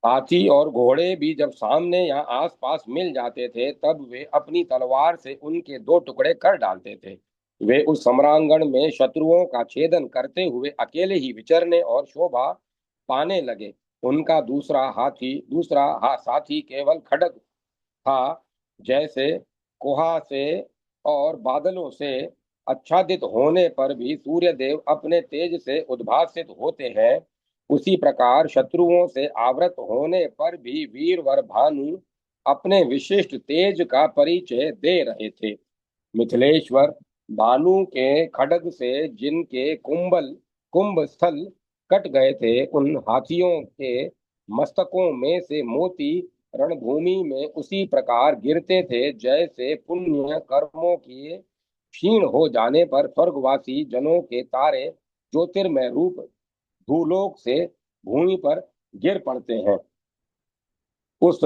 हाथी और घोड़े भी जब सामने या आसपास मिल जाते थे तब वे अपनी तलवार से उनके दो टुकड़े कर डालते थे। वे उस सम्रांगण में शत्रुओं का छेदन करते हुए अकेले ही विचरने और शोभा पाने लगे। उनका दूसरा साथी केवल खड्ग था, जैसे कुहासे और बादलों से आच्छादित होने पर भी सूर्यदेव अपने तेज से उद्भासित होते हैं, उसी प्रकार शत्रुओं से आवृत होने पर भी वीरवर भानु अपने विशिष्ट तेज का परिचय दे रहे थे। मिथिलेश्वर, भानु के खड्ग से जिनके कुंभ स्थल कट गए थे, उन हाथियों के मस्तकों में से मोती रणभूमि में उसी प्रकार गिरते थे जैसे पुण्य कर्मों की क्षीण हो जाने पर स्वर्गवासी जनों के तारे ज्योतिर्मय रूप भूलोक से भूमि पर गिर पड़ते हैं। उस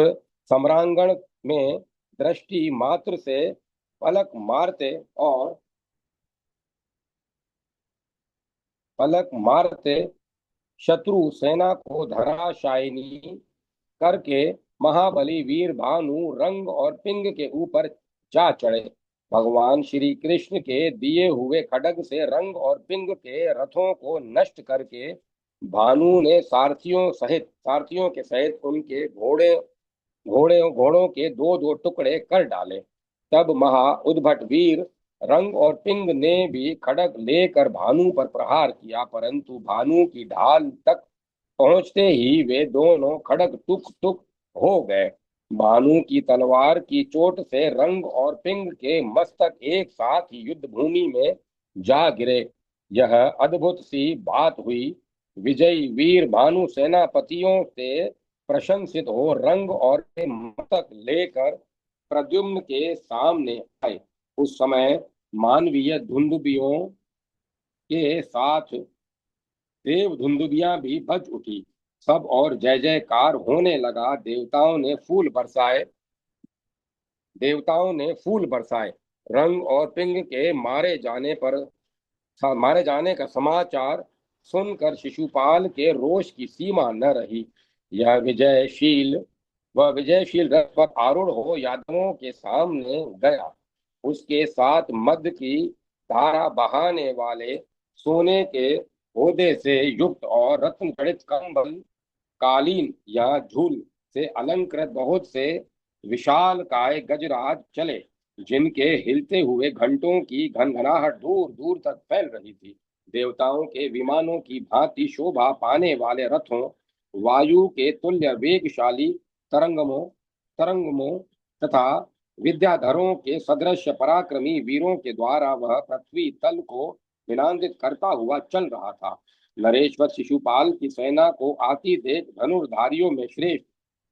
सम्रांगण में दृष्टि मात्र से पलक मारते और पलक मारते शत्रु सेना को धराशायी करके महाबली वीर भानु रंग और पिंग के ऊपर जा चढ़े। भगवान श्री कृष्ण के दिए हुए खड्ग से रंग और पिंग के रथों को नष्ट करके भानु ने सारथियों के सहित उनके घोड़ों के दो दो टुकड़े कर डाले। तब महा उद्भट वीर रंग और पिंग ने भी खड्ग लेकर भानु पर प्रहार किया, परंतु भानु की ढाल तक पहुंचते ही वे दोनों खड्ग टुक टुक हो गए। भानु की तलवार की चोट से रंग और पिंग के मस्तक एक साथ ही युद्ध भूमि में जा गिरे। यह अद्भुत सी बात हुई। विजयी वीर भानु सेनापतियों से प्रशंसित हो रंग और मस्तक लेकर प्रद्युम्न के सामने आए। उस समय मानवीय धुंदुबियों के साथ देव धुंदुबियां भी बज उठी। सब और जय जयकार होने लगा। देवताओं ने फूल बरसाए। रंग और पिंग के मारे जाने का समाचार सुनकर शिशुपाल के रोष की सीमा न रही। यह विजयशील रथ पर आरूढ़ हो यादवों के सामने गया। उसके साथ मद की धारा बहाने वाले सोने के ओदे से युक्त और रत्न जड़ित कंबल, कालीन या झूल से अलंकृत बहुत से विशाल काय गजराज चले, जिनके हिलते हुए घंटों की घनघनाहट दूर दूर तक फैल रही थी। देवताओं के विमानों की भांति शोभा पाने वाले रथों, वायु के तुल्य वेगशाली तरंगमों तरंगमों तथा विद्याधरों के सदृश पराक्रमी वीरों के द्वारा वह पृथ्वी तल को विनादित करता हुआ चल रहा था। नरेश्वर शिशुपाल की सेना को आती देख धनुर्धारियों में श्रेष्ठ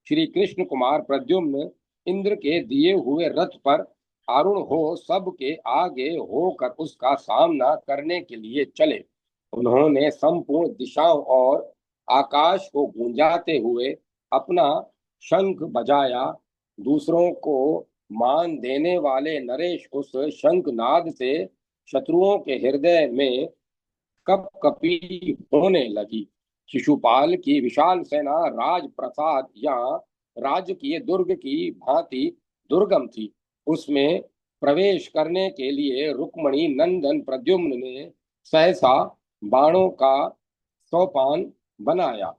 श्री कृष्ण कुमार प्रद्युम्न इंद्र के दिए हुए रथ पर आरूढ़ हो सबके आगे होकर उसका सामना करने के लिए चले। उन्होंने संपूर्ण दिशाओं और आकाश को गूंजाते हुए अपना शंख बजाया। दूसरों को मान देने वाले नरेश उस शंखनाद से शत्रुओं के हृदय में कपकपी होने लगी। शिशुपाल की विशाल सेना राजप्रसाद या राजकीय दुर्ग की भांति दुर्गम थी। उसमें प्रवेश करने के लिए रुक्मणी नंदन प्रद्युम्न ने सहसा बाणों का सोपान बनाया।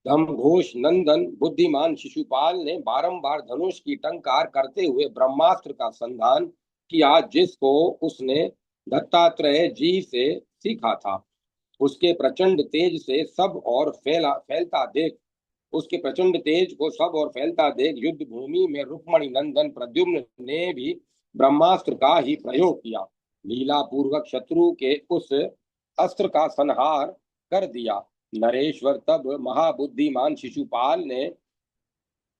धमघोष नंदन बुद्धिमान शिशुपाल ने बारंबार धनुष की टंकार करते हुए ब्रह्मास्त्र का संधान किया, जिसको उसने दत्तात्रेय जी से सीखा था। उसके प्रचंड तेज से सब और फैलता देख उसके प्रचंड तेज को सब और फैलता देख युद्ध भूमि में रुक्मणी नंदन प्रद्युम्न ने भी ब्रह्मास्त्र का ही प्रयोग किया। लीला पूर्वक शत्रु के उस अस्त्र का संहार कर दिया। नरेश्वर तब महाबुद्धिमान शिशुपाल ने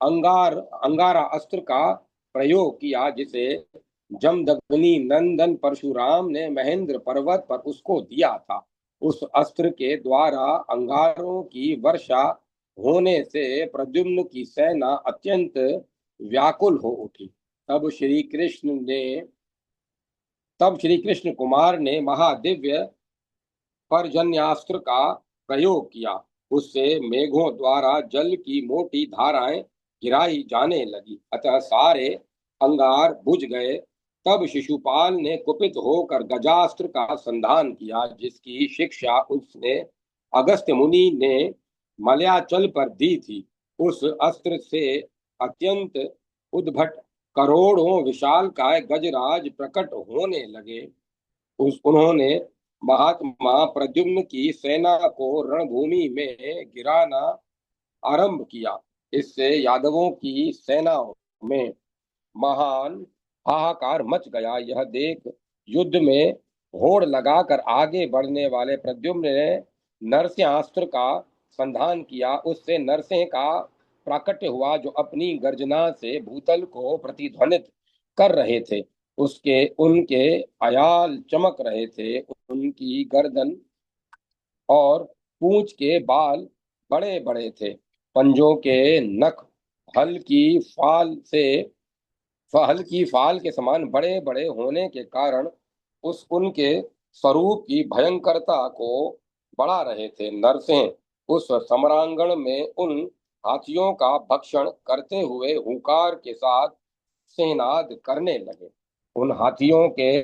अंगारा अस्त्र का प्रयोग किया, जिसे जमदग्नि नंदन परशुराम ने महेंद्र पर्वत पर उसको दिया था। उस अस्त्र के द्वारा अंगारों की वर्षा होने से प्रद्युम्न की सेना अत्यंत व्याकुल हो उठी। तब श्री कृष्ण कुमार ने महादिव्य पर्जन्यास्त्र का प्रयोग किया। उससे मेघों द्वारा जल की मोटी धाराएं गिराई जाने लगी, अतः सारे अंगार बुझ गए। तब शिशुपाल ने कुपित होकर गजास्त्र का संधान किया, जिसकी शिक्षा उसने अगस्त्य मुनि ने मलयाचल पर दी थी। उस अस्त्र से अत्यंत उद्भट करोड़ों विशालकाय गजराज प्रकट होने लगे। उन्होंने महात्मा प्रद्युम्न की सेना को रणभूमि में गिराना आरंभ किया। इससे यादवों की सेनाओं में महान हाहाकार मच गया। यह देख युद्ध में होड़ लगाकर आगे बढ़ने वाले प्रद्युम्न ने नरसिंहास्त्र का संधान किया। उससे नरसिंह का प्राकट्य हुआ, जो अपनी गर्जना से भूतल को प्रतिध्वनित कर रहे थे। उसके उनके अयाल चमक रहे थे। उनकी गर्दन और पूंछ के बाल बड़े बड़े थे। पंजों के नख हल्की फाल से हल्की फाल के समान बड़े बड़े होने के कारण उस उनके स्वरूप की भयंकरता को बढ़ा रहे थे। नरसिंह उस सम्रांगण में उन हाथियों का भक्षण करते हुए हुंकार के साथ सेनाद करने लगे। उन हाथियों के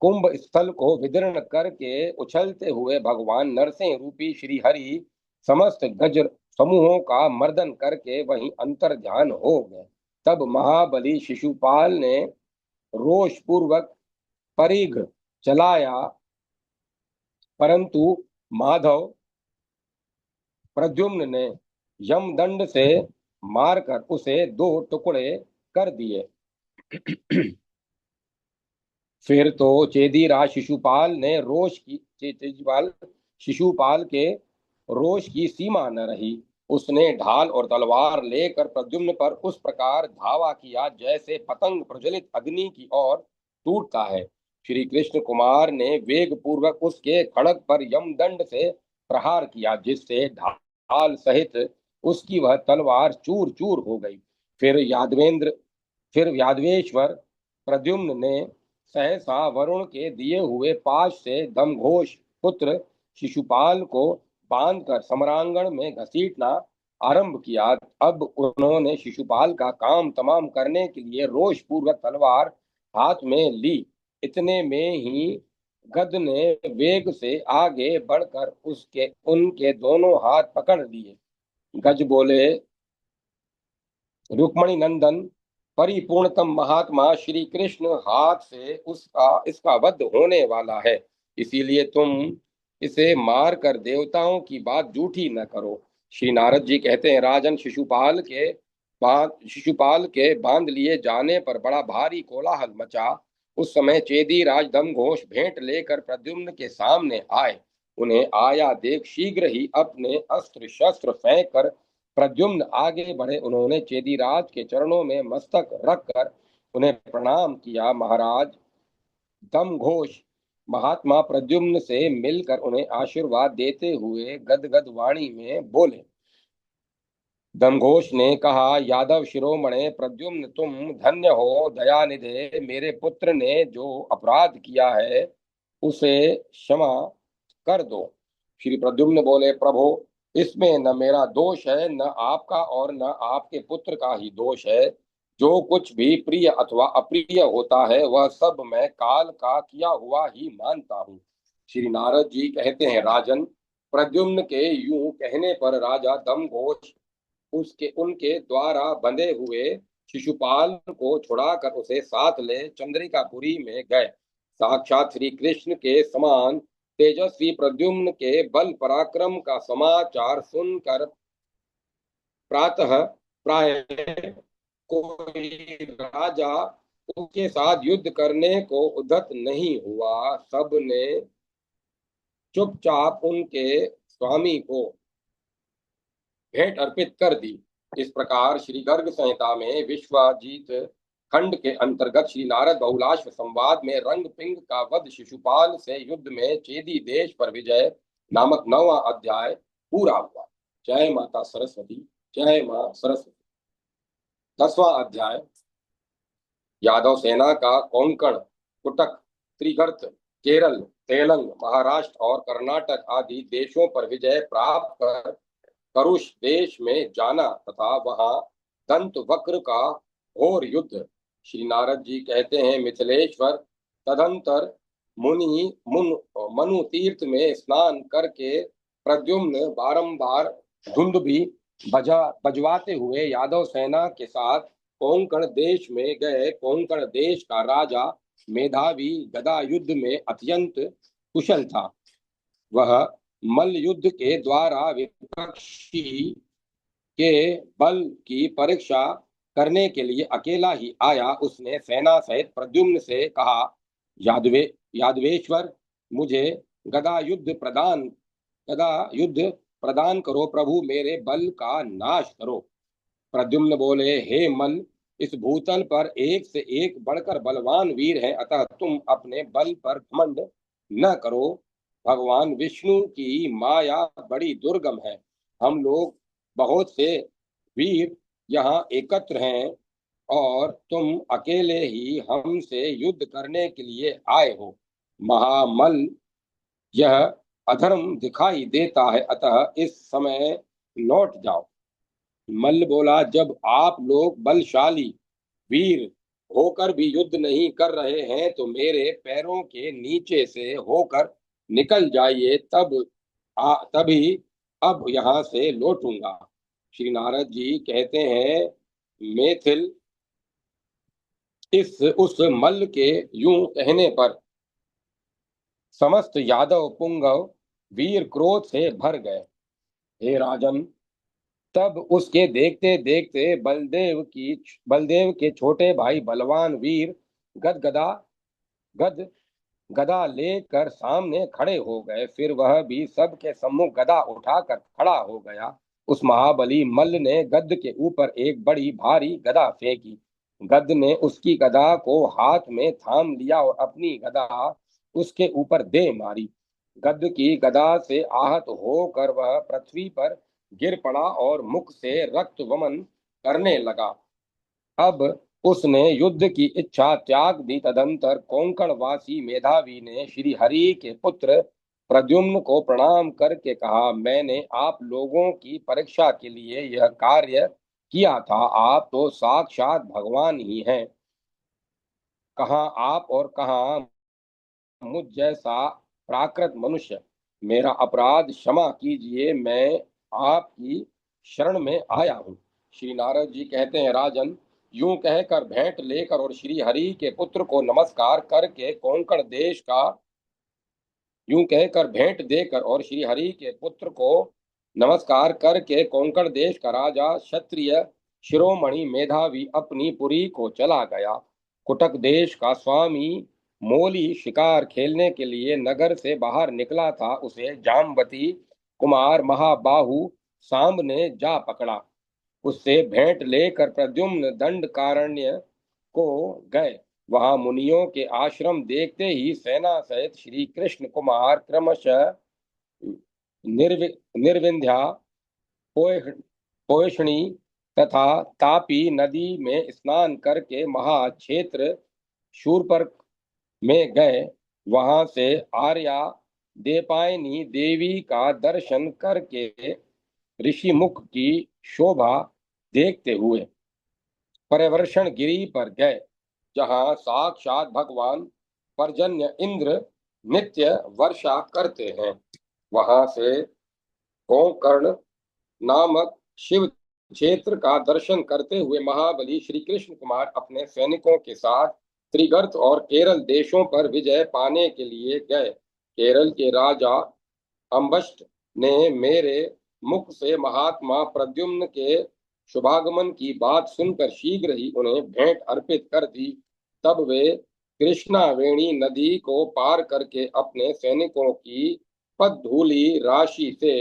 कुंभ स्थल को विदीर्ण करके उछलते हुए भगवान नरसिंह रूपी श्री हरि समस्त गज समूहों का मर्दन करके वहीं अंतर ध्यान हो गए। तब महाबली शिशुपाल ने रोष पूर्वक परिघ चलाया, परंतु माधव प्रद्युम्न ने यमदंड से मारकर उसे दो टुकड़े कर दिए। फिर तो चेदीराज शिशुपाल ने शिशुपाल के रोष की सीमा न रही। उसने ढाल और तलवार लेकर प्रद्युम्न पर उस प्रकार धावा किया जैसे पतंग प्रज्वलित अग्नि की ओर टूटता है। श्री कृष्ण कुमार ने वेग पूर्वक उसके खड़ग पर यमदंड से प्रहार किया, जिससे ढाल सहित उसकी वह तलवार चूर चूर हो गई। फिर यादवेश्वर प्रद्युम्न ने सहसा वरुण के दिए हुए पाश से दमघोष पुत्र शिशुपाल को बांधकर सम्रांगण में घसीटना आरंभ किया। अब उन्होंने शिशुपाल का काम तमाम करने के लिए रोष पूर्वक तलवार हाथ में ली। इतने में ही गद ने वेग से आगे बढ़कर उसके उनके दोनों हाथ पकड़ लिए। गज बोले, रुक्मणी नंदन परिपूर्णतम महात्मा श्री कृष्ण हाथ से उसका इसका वध होने वाला है, इसीलिए तुम इसे मार कर देवताओं की बात झूठी न करो। श्री नारद जी कहते हैं, राजन शिशुपाल के बांध लिए जाने पर बड़ा भारी कोलाहल मचा। उस समय चेदी राज दमघोष भेंट लेकर प्रद्युम्न के सामने आए। उन्हें आया देख शीघ्र ही अपने अस्त्र शस्त्र फेंक कर प्रद्युम्न आगे बढ़े। उन्होंने चेदीराज के चरणों में मस्तक रखकर उन्हें प्रणाम किया। महाराज दमघोष महात्मा प्रद्युम्न से मिलकर उन्हें आशीर्वाद देते हुए गदगद वाणी में बोले। दमघोष ने कहा, यादव शिरोमणे प्रद्युम्न, तुम धन्य हो। दयानिधे, मेरे पुत्र ने जो अपराध किया है उसे क्षमा कर दो। श्री प्रद्युम्न बोले, प्रभो, इसमें न मेरा दोष है, न आपका और न आपके पुत्र का ही दोष है। जो कुछ भी प्रिय अथवा अप्रिय होता है वह सब मैं काल का किया हुआ ही मानता हूँ। श्री नारद जी कहते हैं, राजन, प्रद्युम्न के यूं कहने पर राजा दमघोष उसके उनके द्वारा बंधे हुए शिशुपाल को छुड़ाकर उसे साथ ले चंद्रिकापुरी में गए। साक्षात श्री कृष्ण के समान तेजस्वी प्रद्युम्न के बल पराक्रम का समाचार सुनकर प्रातः प्राय कोई राजा उसके साथ युद्ध करने को उद्यत नहीं हुआ। सब ने चुपचाप उनके स्वामी को भेंट अर्पित कर दी। इस प्रकार श्री गर्ग संहिता में विश्वजीत खंड के अंतर्गत श्री नारद बहुलाश्व संवाद में रंग पिंग का वध, शिशुपाल से युद्ध में चेदी देश पर विजय नामक 9वां अध्याय पूरा हुआ। जय माता सरस्वती, जय मां सरस्वती। 10वां अध्याय यादव सेना का कोंकण, कुटक, त्रिगर्त, केरल, तेलंग, महाराष्ट्र और कर्नाटक आदि देशों पर विजय प्राप्त कर करुष देश में जाना तथा वहां दंत वक्र का घोर युद्ध। श्री नारद जी कहते हैं, मिथिलेश्वर, तदंतर मुनि मनु तीर्थ में स्नान करके प्रद्युम्न बारंबार धुंदुभि बजवाते हुए यादव सेना के साथ कोंकण देश में गए। कोंकण देश का राजा मेधावी गदा युद्ध में अत्यंत कुशल था। वह मल्ल युद्ध के द्वारा विपक्षी के बल की परीक्षा करने के लिए अकेला ही आया। उसने सेना सहित प्रद्युम्न से कहा, यादवे यादवेश्वर, मुझे गदा युद्ध प्रदान गदा युद्ध प्रदान करो, प्रभु मेरे बल का नाश करो। प्रद्युम्न बोले, हे मल्ल, इस भूतल पर एक से एक बढ़कर बलवान वीर है, अतः तुम अपने बल पर घमंड न करो। भगवान विष्णु की माया बड़ी दुर्गम है। हम लोग बहुत से वीर यहाँ एकत्र हैं और तुम अकेले ही हमसे युद्ध करने के लिए आए हो। महामल, यह अधर्म दिखाई देता है, अतः इस समय लौट जाओ। मल्ल बोला, जब आप लोग बलशाली वीर होकर भी युद्ध नहीं कर रहे हैं तो मेरे पैरों के नीचे से होकर निकल जाइए, तभी अब यहाँ से लौटूंगा। श्री नारद जी कहते हैं, मैथिल, इस उस मल्ल के यूं कहने पर समस्त यादव पुंगव वीर क्रोध से भर गए। हे राजन, तब उसके देखते देखते बलदेव के छोटे भाई बलवान वीर गदगदा गद गदा लेकर सामने खड़े हो गए। फिर वह भी सबके सम्मुख गदा उठाकर खड़ा हो गया। उस महाबली मल्ल ने गद के ऊपर एक बड़ी भारी गदा फेंकी। गद ने उसकी गदा को हाथ में थाम लिया और अपनी गदा उसके ऊपर दे मारी। गद की गदा से आहत होकर वह पृथ्वी पर गिर पड़ा और मुख से रक्त वमन करने लगा। अब उसने युद्ध की इच्छा त्याग दी। तदंतर कोंकण वासी मेधावी ने श्री हरि के पुत्र प्रद्युम्न को प्रणाम करके कहा, मैंने आप लोगों की परीक्षा के लिए यह कार्य किया था। आप तो साक्षात भगवान ही हैं। कहाँ आप और कहाँ मुझ जैसा प्राकृत मनुष्य। मेरा अपराध क्षमा कीजिए, मैं आपकी शरण में आया हूँ। श्री नारद जी कहते हैं, राजन, यूं कहकर भेंट लेकर और श्री हरि के पुत्र को नमस्कार करके कोंकण देश का यूं कहकर भेंट देकर और श्री हरि के पुत्र को नमस्कार करके कोंकण देश का राजा क्षत्रिय शिरोमणि मेधावी अपनी पुरी को चला गया। कुटक देश का स्वामी मोली शिकार खेलने के लिए नगर से बाहर निकला था। उसे जामवती कुमार महाबाहु सांब ने जा पकड़ा। उससे भेंट लेकर प्रद्युम्न दंडकारण्य को गए। वहां मुनियों के आश्रम देखते ही सेना सहित श्री कृष्ण कुमार क्रमशः निर्विंध्या पोषणी तथा तापी नदी में स्नान करके महाक्षेत्र शूरपर्क में गए। वहां से आर्या देपायनी देवी का दर्शन करके ऋषिमुख की शोभा देखते हुए परिवर्षण गिरी पर गए, जहां साक्षात भगवान पर्जन्य इंद्र नित्य वर्षा करते हैं। वहां से गोकर्ण नामक शिव क्षेत्र का दर्शन करते हुए महाबली श्री कृष्ण कुमार अपने सैनिकों के साथ त्रिगर्त और केरल देशों पर विजय पाने के लिए गए। केरल के राजा अम्बष्ट ने मेरे मुख से महात्मा प्रद्युम्न के शुभागमन की बात सुनकर शीघ्र ही उन्हें भेंट अर्पित कर दी। तब वे कृष्णावेणी नदी को पार करके अपने सैनिकों की पदधूलि राशि से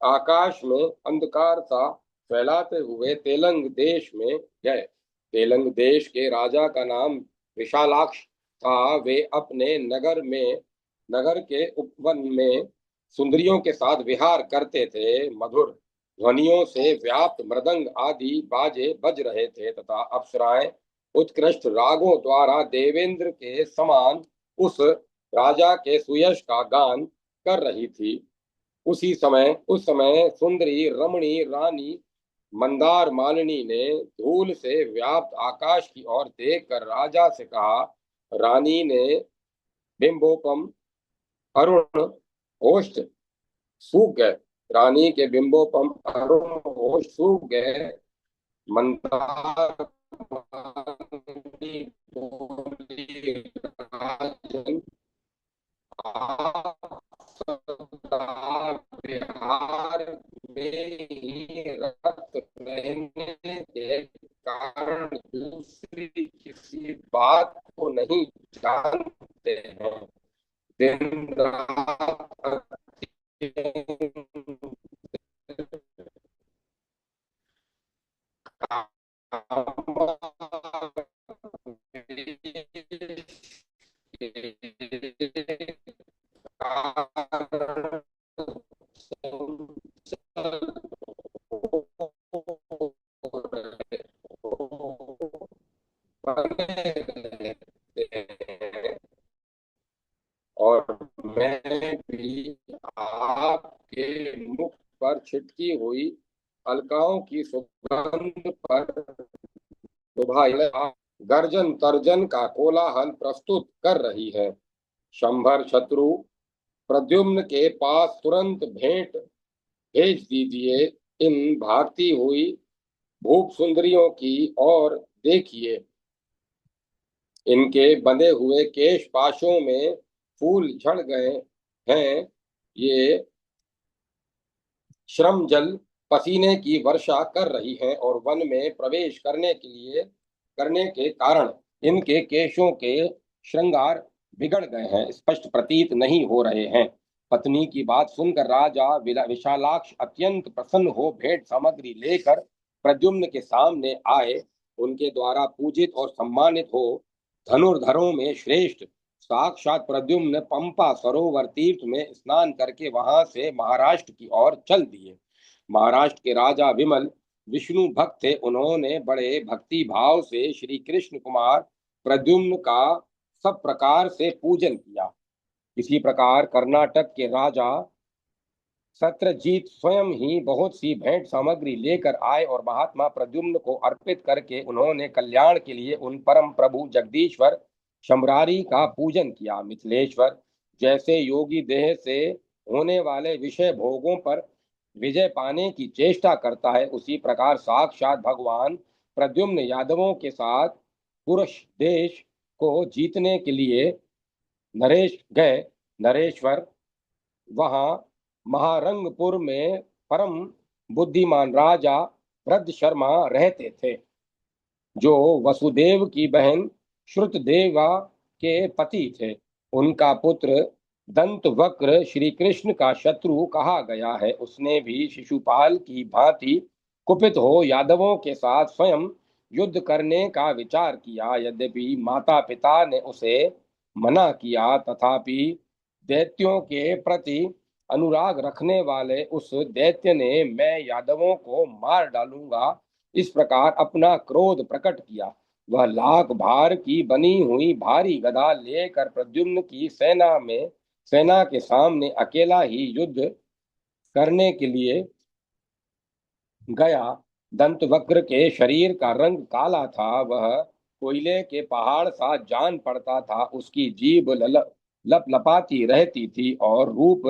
आकाश में अंधकार सा फैलाते हुए तेलंग देश में गए। तेलंग देश के राजा का नाम विशालाक्ष था। वे अपने नगर के उपवन में सुंदरियों के साथ विहार करते थे। मधुर ध्वनियों से व्याप्त मृदंग आदि बाजे बज रहे थे तथा अप्सराएं उत्कृष्ट रागों द्वारा देवेंद्र के समान उस राजा के सुयश का गान कर रही थी। उस समय सुंदरी रमणी रानी मंदार मालिनी ने धूल से व्याप्त आकाश की ओर देखकर राजा से कहा। रानी ने बिंबोपम अरुण होस्ट सूख गए। रानी के बिंबोपम अरुण होश सूख गए। मंदार मालिनी बोली, राजन, आप बिहार में ही रत रहने के कारण दूसरी किसी बात को नहीं जानते हैं। दिन रात और मैं भी आपके मुख पर छिटकी हुई अलकाओं की सुगंध पर गर्जन तर्जन का कोलाहल प्रस्तुत कर रही है। शंभर शत्रु प्रद्युम्न के पास तुरंत भेंट भेज दीजिए। इन भागती हुई भूप सुंदरियों की ओर देखिए। इनके बंधे हुए केश पाशों में फूल झड़ गए हैं। ये श्रम जल पसीने की वर्षा कर रही हैं और वन में प्रवेश करने के कारण इनके केशों के श्रृंगार बिगड़ गए हैं, स्पष्ट प्रतीत नहीं हो रहे हैं। पत्नी की बात सुनकर राजा विशालाक्ष अत्यंत प्रसन्न हो भेंट सामग्री लेकर प्रद्युम्न के सामने आए। उनके द्वारा पूजित और सम्मानित हो धनुर्धरों में श्रेष्ठ साक्षात प्रद्युम्न पंपा सरोवर तीर्थ में स्नान करके वहां से महाराष्ट्र की ओर चल दिए। महाराष्ट्र के राजा विमल विष्णु भक्त थे। उन्होंने बड़े भक्ति भाव से श्री कृष्ण कुमार प्रद्युम्न का सब प्रकार से पूजन किया। इसी प्रकार कर्नाटक के राजा सत्रजीत स्वयं ही बहुत सी भेंट सामग्री लेकर आए और महात्मा प्रद्युम्न को अर्पित करके उन्होंने कल्याण के लिए उन परम प्रभु जगदीश्वर शंभरारी का पूजन किया। मिथिलेश्वर जैसे योगी देह से होने वाले विषय भोगों पर विजय पाने की चेष्टा करता है, उसी प्रकार साक्षात भगवान प्रद्युम्न यादवों के साथ पुरुष देश को जीतने के लिए नरेश गए। नरेश्वर वहां महारंगपुर में परम बुद्धिमान राजा भद्र शर्मा रहते थे, जो वसुदेव की बहन श्रुतदेवा के पति थे। उनका पुत्र दंत वक्र श्री कृष्ण का शत्रु कहा गया है। उसने भी शिशुपाल की भांति कुपित हो यादवों के साथ स्वयं युद्ध करने का विचार किया। यद्यपि माता पिता ने उसे मना किया, तथापि दैत्यों के प्रति अनुराग रखने वाले उस दैत्य ने मैं यादवों को मार डालूंगा इस प्रकार अपना क्रोध प्रकट किया। वह लाख भार की बनी हुई भारी गदा लेकर प्रद्युम्न की सेना के सामने अकेला ही युद्ध करने के लिए गया। दंतवक्र के शरीर का रंग काला था। वह कोयले के पहाड़ सा जान पड़ता था। उसकी जीभ लपलपाती रहती थी और रूप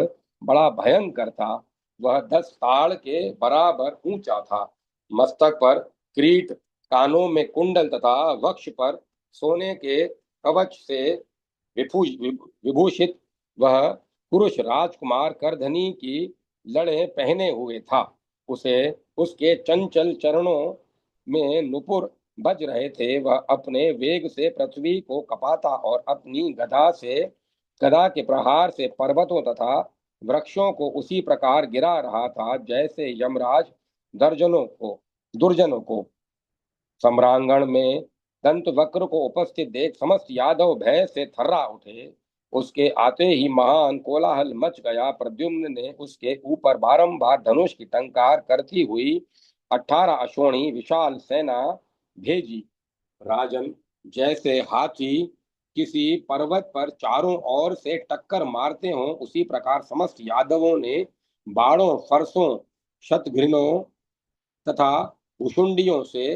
बड़ा भयंकर था। वह 10 ताड़ के बराबर ऊंचा था। मस्तक पर किरीट, कानों में कुंडल तथा वक्ष पर सोने के कवच से विभूषित वह पुरुष राजकुमार करधनी की लड़े पहने हुए था। उसे उसके चंचल चरणों में नुपुर बज रहे थे। वह अपने वेग से पृथ्वी को कपाता और अपनी गदा के प्रहार से पर्वतों तथा वृक्षों को उसी प्रकार गिरा रहा था जैसे यमराज दुर्जनों को। सम्रांगण में दंत वक्र को उपस्थित देख समस्त यादव भय से थर्रा उठे। उसके आते ही महान कोलाहल मच गया। प्रद्युम्न ने उसके ऊपर बारंबार धनुष की टंकार करती हुई 18 अश्वनी विशाल सेना भेजी। राजन, जैसे हाथी किसी पर्वत पर चारों ओर से टक्कर मारते हों, उसी प्रकार समस्त यादवों ने बाणों, फरसों, शतघृणों तथा भुशुंडियों से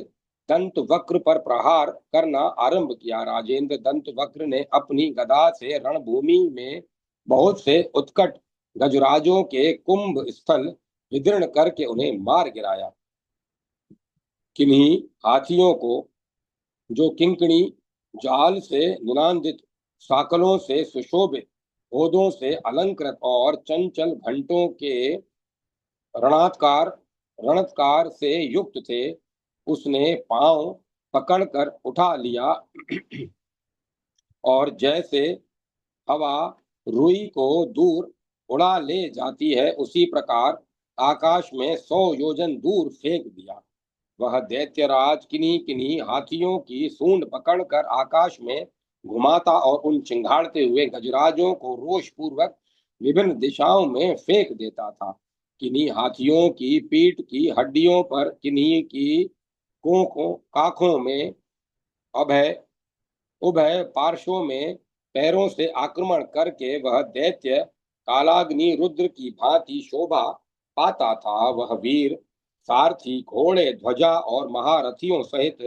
दंत वक्र पर प्रहार करना आरंभ किया। राजेंद्र दंत वक्र ने अपनी गदा से रणभूमि में बहुत से उत्कट गजराजों के कुंभ स्थल विदीर्ण करके उन्हें मार गिराया। किन्हीं हाथियों को, जो किंकणी जाल से निनांदित, साकलों से सुशोभित, ओदों से अलंकृत और चंचल घंटों के रणत्कार रणत्कार से युक्त थे, उसने पांव पकड़कर उठा लिया और जैसे हवा रुई को दूर उड़ा ले जाती है, उसी प्रकार आकाश में 100 योजन दूर फेंक दिया। वह दैत्यराज किन्हीं किन्हीं हाथियों की सूंड पकड़कर आकाश में घुमाता और उन चिंगाड़ते हुए गजराजों को रोषपूर्वक विभिन्न दिशाओं में फेंक देता था। किन्हीं हाथियों की पीठ की हड्डियों पर, किन्हीं की कोखों काखों में, अभय उभय पार्श्वों में पैरों से आक्रमण करके वह दैत्य कालाग्नि रुद्र की भांति शोभा पाता था। वह वीर सारथी घोड़े, ध्वजा और महारथियों सहित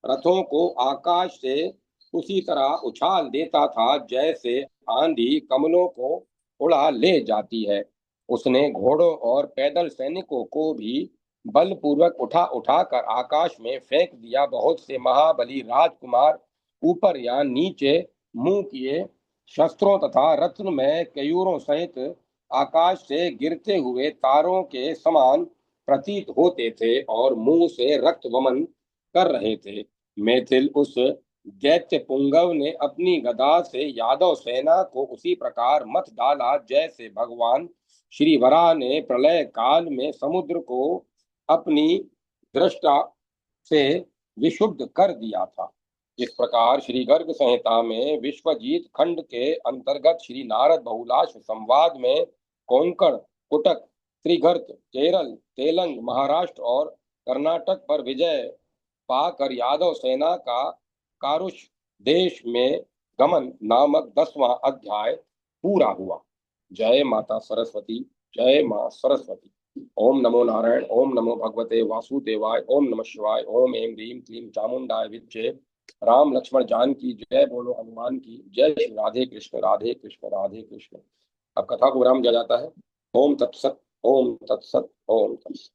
रथों को आकाश से उसी तरह उछाल देता था जैसे आंधी कमलों को उड़ा ले जाती है। उसने घोड़ों और पैदल सैनिकों को भी बलपूर्वक उठा उठाकर आकाश में फेंक दिया। बहुत से महाबली राजकुमार ऊपर या नीचे मुंह किए शस्त्रों तथा रत्न में कयूरों सहित आकाश से गिरते हुए तारों के समान प्रतीत होते थे और मुंह से रक्त वमन कर रहे थे। मैथिल उस दैत्य पुंगव ने अपनी गदा से यादव सेना को उसी प्रकार मत डाला जैसे भगवान श्री वराह ने प्रलय काल में समुद्र को अपनी दृष्टा से विशुद्ध कर दिया था। इस प्रकार श्री गर्ग संहिता में विश्वजीत खंड के अंतर्गत श्री नारद बहुलाश संवाद में कोंकण, कुटक, त्रिगर्त, केरल, तेलंग, महाराष्ट्र और कर्नाटक पर विजय पाकर यादव सेना का कारुष देश में गमन नामक 10वां अध्याय पूरा हुआ। जय माता सरस्वती। जय मां सरस्वती। ओम नमो नारायण। ओम नमो भगवते वासुदेवाय। ओम नमः शिवाय। ओम ऐं ह्रीं क्लीं चामुंडाय विद्ये। राम लक्ष्मण जान की जय। बोलो हनुमान की जय। श्री राधे कृष्ण राधे कृष्ण राधे कृष्ण। अब कथा को विराम दिया जाता है। ओम तत्सत। ओम तत्सत। ओम तत्सत।